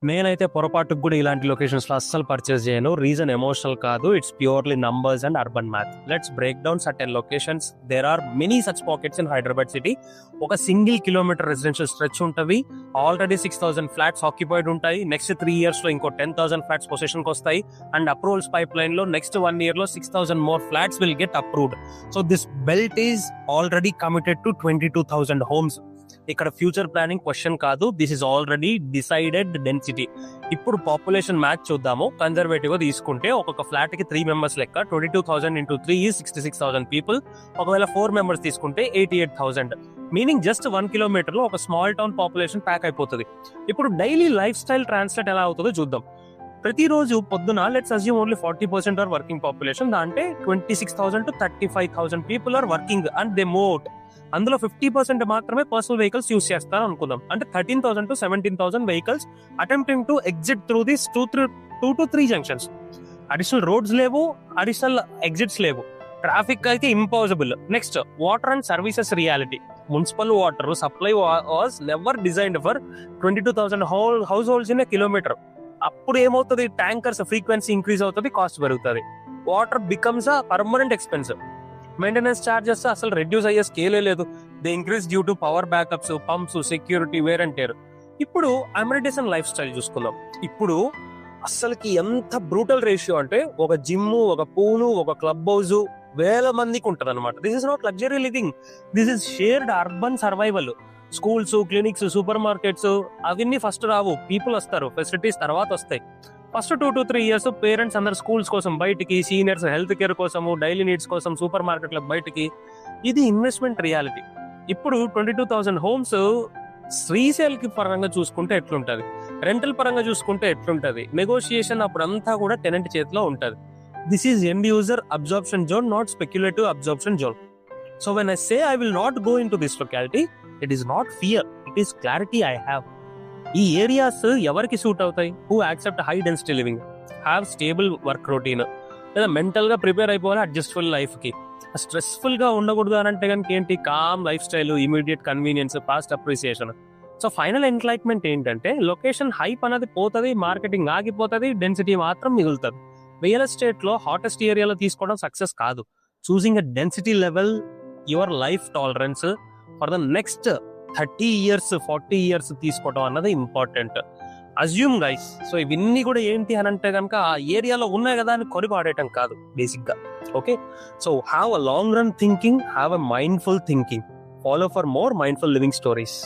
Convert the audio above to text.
నేనైతే పొరపాటుకు కూడా ఇలాంటి లొకేషన్స్ లో అస్సలు పర్చేస్ చేయను. రీజన్ ఎమోషనల్ కాదు, it's purely numbers and urban math. Let's break down certain locations. There are many such pockets in Hyderabad city. ఒక సింగిల్ కిలోమీటర్ రెసిడెన్షియల్ స్ట్రెచ్ ఉంటుంది. ఆల్రెడీ 6,000 ఫ్లాట్స్ ఆక్యుపైడ్ ఉంటాయి. నెక్స్ట్ 3 years లో ఇంకో 10,000 flats position కి వస్తాయి. And approvals pipeline లో next 1 year లో 6,000 more flats will get approved. So this belt is already committed to 22,000 homes. ఇక్కడ ఫ్యూచర్ ప్లానింగ్ క్వశ్చన్ కాదు, this is already decided density. ఇప్పుడు population match చూద్దాము. Conservative గా తీసుకుంటే ఒక్కొక్క ఫ్లాట్ కి 3 members లెక్క 22,000 into 3 is 66,000 people. ఒకవేళ 4 members తీసుకుంటే 88,000. మీనింగ్ జస్ట్ 1 kilometer లో ఒక స్మాల్ టౌన్ పాపులేషన్ ప్యాక్ అయిపోతుంది. ఇప్పుడు డైలీ లైఫ్ స్టైల్ ట్రాన్స్లేట్ ఎలా అవుతుందో చూద్దాం. ప్రతిరోజు పొద్దున let's assume only 40% are working population. అంటే 26,000 to 35,000 people are working and they move. అందులో 50% మాత్రమే పర్సనల్ వెహికల్స్ యూస్ చేస్తారు అనుకుందాం. అంటే 13,000 to 17,000 vehicles attempting to exit through this 2 to 3 junctions. Additional roads లేవు, అడిషనల్ ఎగ్జిట్స్ లేవు. ట్రాఫిక్ అయితే impossible. Next water and services reality. Municipal water supply was never designed for 22,000 households in a kilometre. అప్పుడు ఏమవుతుంది, tankers frequency increase అవుతుంది, cost పెరుగుతుంది. Water becomes a permanent expensive. Maintenance charges అసలు reduce అయ్యే స్కేలే లేదు. They increase due to power backups, pumps, security, wear and tear. ఇప్పుడు amenities and life style చూసుకుందాం. ఇప్పుడు అసలుకి ఎంత బ్రూటల్ రేషియో అంటే ఒక జిమ్, ఒక పూలు, ఒక క్లబ్ హౌస్ వేల మందికి ఉంటది అనమాట. This is not luxury living, this is shared urban survival. Schools, clinics, super markets అవన్నీ ఫస్ట్ రావు, పీపుల్ వస్తారు, ఫెసిలిటీస్ తర్వాత వస్తాయి. ఫస్ట్ 2 to 3 years పేరెంట్స్ అందరు స్కూల్స్ కోసం బయటికి, సీనియర్స్ హెల్త్ కేర్ కోసము, డైలీ నీడ్స్ కోసం సూపర్ మార్కెట్లకు బయటికి. ఇది ఇన్వెస్ట్మెంట్ రియాలిటీ. ఇప్పుడు 22,000 homes రీసేల్ కి పరంగా చూసుకుంటే ఎట్లుంటది, రెంటల్ పరంగా చూసుకుంటే ఎట్లుంటది, నెగోషియేషన్ అప్పుడంతా కూడా టెనెంట్ చేతిలో ఉంటది. This is end user absorption zone, not speculative absorption zone. So when I say I will not go in to this locality, it is not fear, it is clarity I have. ఈ areas ఎవరికి suit అవుతాయి? Who accept high density living, have stable work routine, లేదా mental గా prepare అయిపోవాలి అడ్జస్ట్ఫుల్ life కి. Stressful గా ఉండకూడదు అని అంటే కనుక ఏంటి, calm lifestyle, immediate convenience, fast appreciation. So final employment ఏంటంటే లొకేషన్ హైప్ అనేది పోతుంది, మార్కెటింగ్ ఆగిపోతుంది, డెన్సిటీ మాత్రం మిగులుతుంది. రియల్ ఎస్టేట్ లో హాటెస్ట్ ఏరియాలో తీసుకోవడం సక్సెస్ కాదు. Choosing a density level, your life tolerance for the next 30 years 40 years తీసుకోవడం అన్నది ఇంపార్టెంట్. Assume guys. సో ఇవన్నీ కూడా ఏంటి అని అంటే కనుక ఆ ఏరియాలో ఉన్నాయి కదా అని కొని పాడేయటం కాదు బేసిక్ గా. Okay, so have a long run thinking, have a mindful thinking. Follow for more mindful living stories.